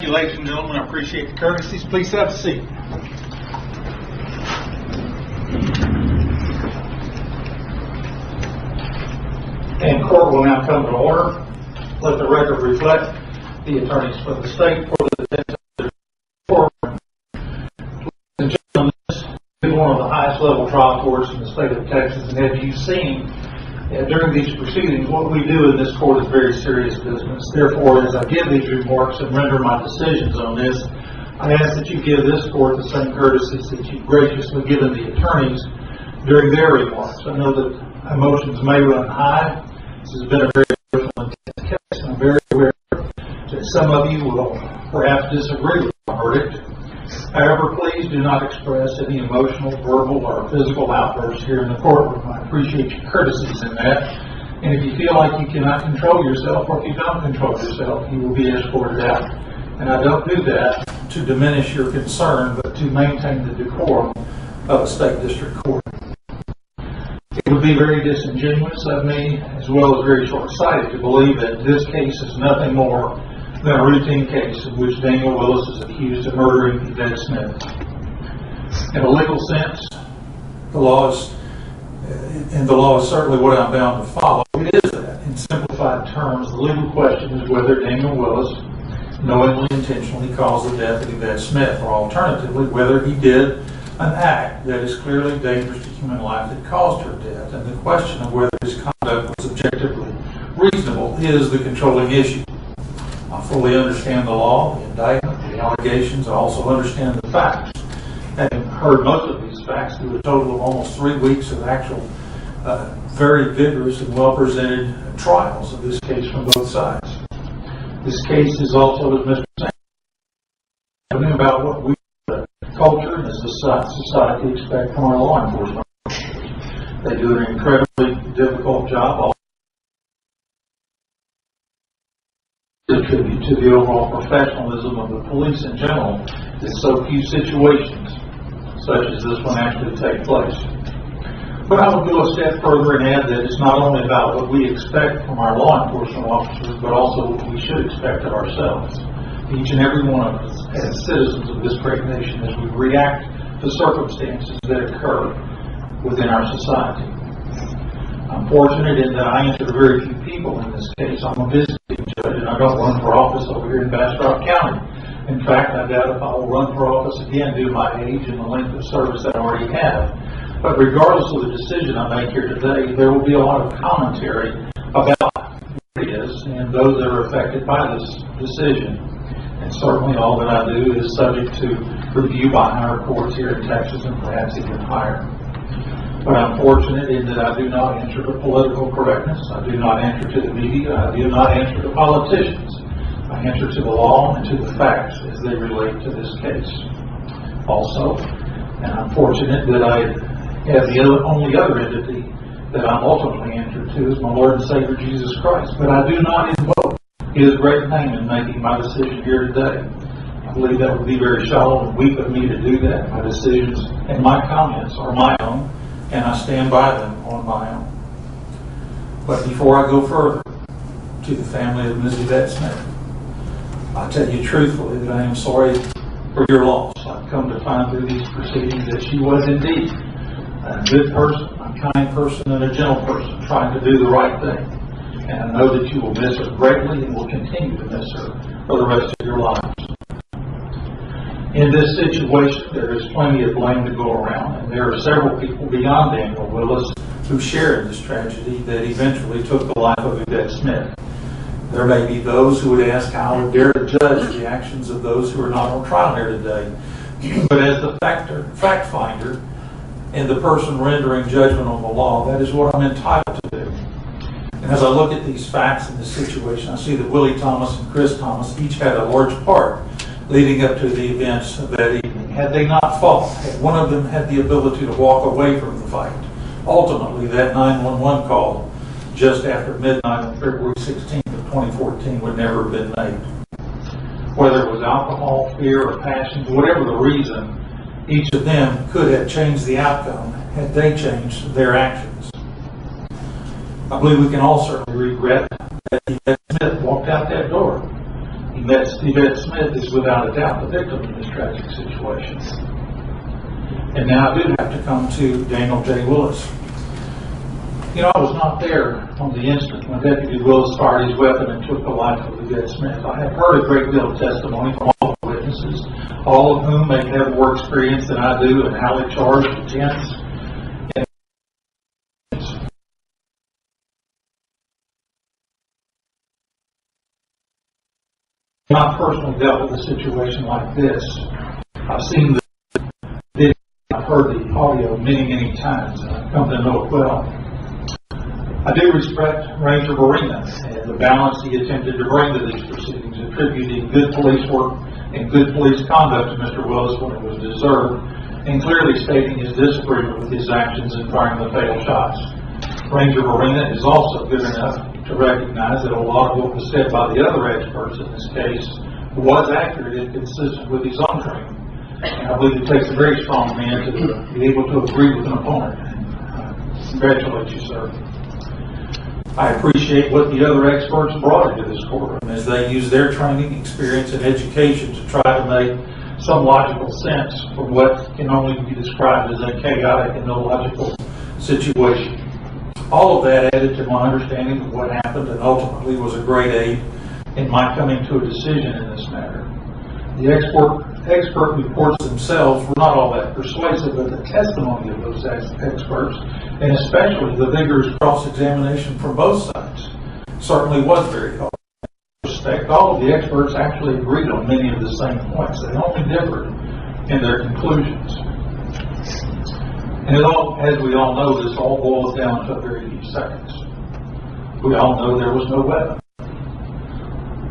Ladies and gentlemen, I appreciate the courtesies. Please have a seat. And court will now come to order. Let the record reflect the attorneys for the state for the defense of the court. Ladies and gentlemen, this is one of the highest level trial courts in the state of Texas, and as you've seen during these proceedings, what we do in this court is very serious business. Therefore, as I give these remarks and render my decisions on this, I ask that you give this court the same courtesies that you've graciously given the attorneys during their remarks. I know that emotions may run high. This has been a very emotional case, and I'm very aware that some of you will perhaps disagree with the verdict. However, please do not express any emotional, verbal, or physical outbursts here in the courtroom. I appreciate your courtesies in that. And if you feel like you cannot control yourself, or if you don't control yourself, you will be escorted out. And I don't do that to diminish your concern, but to maintain the decorum of a state district court. It would be very disingenuous of me, as well as very short-sighted, to believe that this case is nothing more than a routine case in which Daniel Willis is accused of murdering Yvette Smith. In a legal sense, the law is certainly what I'm bound to follow. It is that. In simplified terms, the legal question is whether Daniel Willis knowingly, intentionally caused the death of Yvette Smith, or alternatively, whether he did an act that is clearly dangerous to human life that caused her death. And the question of whether his conduct was objectively reasonable is the controlling issue. I fully understand the law, the indictment, the allegations. I also understand the facts. Having heard most of these facts through a total of almost 3 weeks of actual, very vigorous and well-presented trials of this case from both sides. This case is also, as Mr. Saying, about what we, the culture and as a society, expect from our law enforcement. They do an incredibly difficult job. Tribute to the overall professionalism of the police in general, that so few situations such as this one actually take place. But I would go a step further and add that it's not only about what we expect from our law enforcement officers, but also what we should expect of ourselves. Each and every one of us, as citizens of this great nation, as we react to circumstances that occur within our society. I'm fortunate in that I answer to very few people in this case. I'm a visiting judge, and I don't run for office over here in Bastrop County. In fact, I doubt if I will run for office again due to my age and the length of service that I already have. But regardless of the decision I make here today, there will be a lot of commentary about what it is and those that are affected by this decision. And certainly all that I do is subject to review by higher courts here in Texas and perhaps even higher. But I'm fortunate in that I do not answer to political correctness. I do not answer to the media. I do not answer to politicians. I answer to the law and to the facts as they relate to this case. Also, and I'm fortunate that I have the only other entity that I'm ultimately answered to is my Lord and Savior Jesus Christ. But I do not invoke His great name in making my decision here today. I believe that would be very shallow and weak of me to do that. My decisions and my comments are my own, and I stand by them on my own. But before I go further to the family of Ms. Yvette Smith, I'll tell you truthfully that I am sorry for your loss. I've come to find through these proceedings that she was indeed a good person, a kind person, and a gentle person trying to do the right thing. And I know that you will miss her greatly and will continue to miss her for the rest of your lives. In this situation, there is plenty of blame to go around, and there are several people beyond Daniel Willis who shared this tragedy that eventually took the life of Yvette Smith. There may be those who would ask how I would dare to judge the actions of those who are not on trial here today. But as the fact finder and the person rendering judgment on the law, that is what I'm entitled to do. And as I look at these facts in this situation, I see that Willie Thomas and Chris Thomas each had a large part leading up to the events of that evening. Had they not fought, had one of them had the ability to walk away from the fight, ultimately that 911 call just after midnight on February 16th of 2014 would never have been made. Whether it was alcohol, fear, or passion, whatever the reason, each of them could have changed the outcome had they changed their actions. I believe we can all certainly regret that Yvette Smith walked out that door. Yvette Smith is without a doubt the victim in this tragic situation. And now I do have to come to Daniel J. Willis. You know, I was not there on the instant when Deputy Willis fired his weapon and took the life of Yvette Smith. I have heard a great deal of testimony from all the witnesses, all of whom may have more experience than I do in how they charge intents. I've personally dealt with a situation like this. I've seen the video, I've heard the audio many times, and I've come to know it well. I do respect Ranger Marina and the balance he attempted to bring to these proceedings, attributing good police work and good police conduct to Mr. Willis when it was deserved, and clearly stating his disagreement with his actions in firing the fatal shots. Ranger Marina is also good enough to recognize that a lot of what was said by the other experts in this case was accurate and consistent with his own training. And I believe it takes a very strong man to be able to agree with an opponent. Congratulate you, sir. I appreciate what the other experts brought into this courtroom as they use their training, experience, and education to try to make some logical sense from what can only be described as a chaotic and illogical situation. All of that added to my understanding of what happened and ultimately was a great aid in my coming to a decision in this matter. The expert reports themselves were not all that persuasive, but the testimony of those experts, and especially the vigorous cross-examination from both sides, certainly was very helpful. In respect, all of the experts actually agreed on many of the same points. They only differed in their conclusions. And as we all know, this all boils down to a very few seconds. We all know there was no weapon.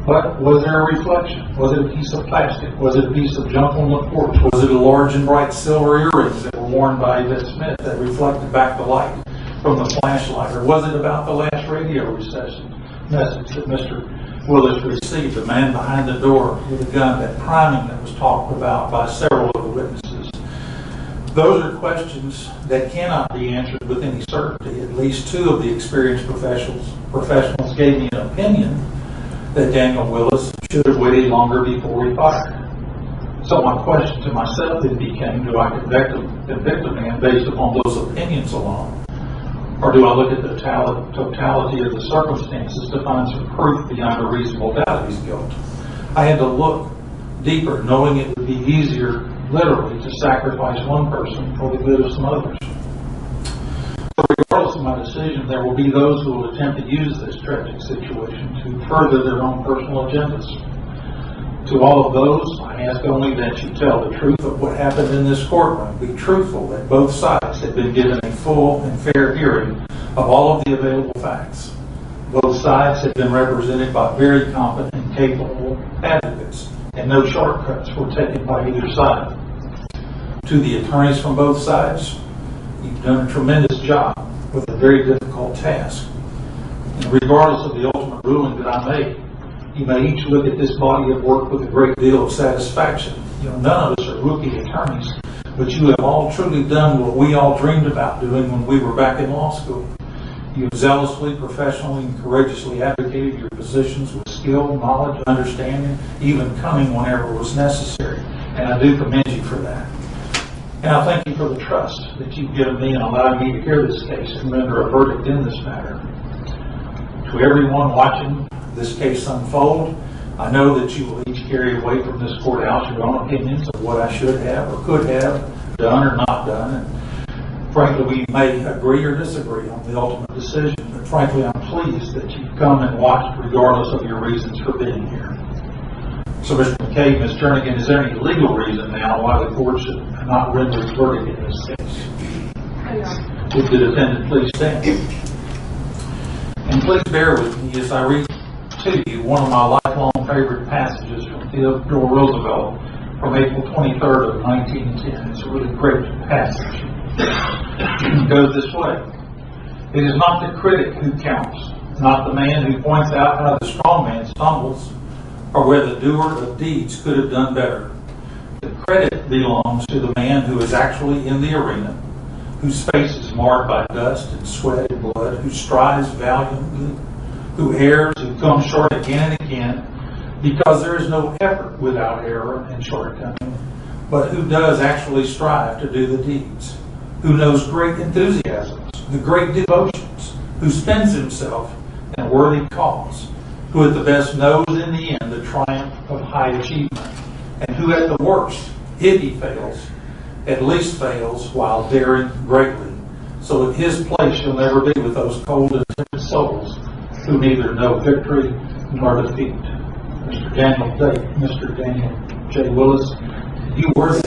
But was there a reflection? Was it a piece of plastic? Was it a piece of junk on the porch? Was it a large and bright silver earrings that were worn by Yvette Smith that reflected back the light from the flashlight? Or was it about the last radio message that Mr. Willis received, the man behind the door with a gun, that priming that was talked about by several of the witnesses? Those are questions that cannot be answered with any certainty. At least two of the experienced professionals gave me an opinion that Daniel Willis should have waited longer before he fired. So my question to myself then became, do I convict a man based upon those opinions alone? Or do I look at the totality of the circumstances to find some proof beyond a reasonable doubt of his guilt? I had to look deeper, knowing it would be easier, literally, to sacrifice one person for the good of some others. But regardless of my decision, there will be those who will attempt to use this tragic situation to further their own personal agendas. To all of those, I ask only that you tell the truth of what happened in this courtroom. Be truthful that both sides have been given a full and fair hearing of all of the available facts. Both sides have been represented by very competent and capable advocates, and no shortcuts were taken by either side. To the attorneys from both sides, you've done a tremendous job with a very difficult task. And regardless of the ultimate ruling that I make, you may each look at this body of work with a great deal of satisfaction. You know, none of us are rookie attorneys, but you have all truly done what we all dreamed about doing when we were back in law school. You have zealously, professionally, and courageously advocated your positions with skill, knowledge, understanding, even cunning whenever it was necessary. And I do commend you for that. And I thank you for the trust that you've given me in allowing me to hear this case and render a verdict in this matter. To everyone watching this case unfold, I know that you will each carry away from this courthouse your own opinions of what I should have or could have done or not done. And frankly, we may agree or disagree on the ultimate decision, but frankly, I'm pleased that you've come and watched regardless of your reasons for being here. So, Mr. McCabe, Ms. Jernigan, is there any legal reason now why the court should not render its verdict in this case? Would the defendant please stand? And please bear with me as I read to you one of my lifelong favorite passages from Theodore Roosevelt from April 23rd of 1910. It's a really great passage. It goes this way. It is not the critic who counts, not the man who points out how the strong man stumbles, or where the doer of deeds could have done better. The credit belongs to the man who is actually in the arena, whose face is marred by dust and sweat and blood, who strives valiantly, who errs, who comes short again and again, Because there is no effort without error and shortcoming, but who does actually strive to do the deeds, who knows great enthusiasms, the great devotions, who spends himself in a worthy cause, who at the best knows in the end the triumph of high achievement, and who at the worst, if he fails, at least fails while daring greatly. So at his place you'll never be with those cold and timid souls who neither know victory nor defeat. Mr. Daniel J. Willis, you were in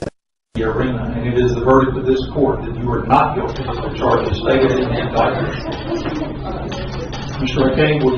the arena, and it is the verdict of this court that you are not guilty of the charges stated in the indictment. Mr. McCabe, will you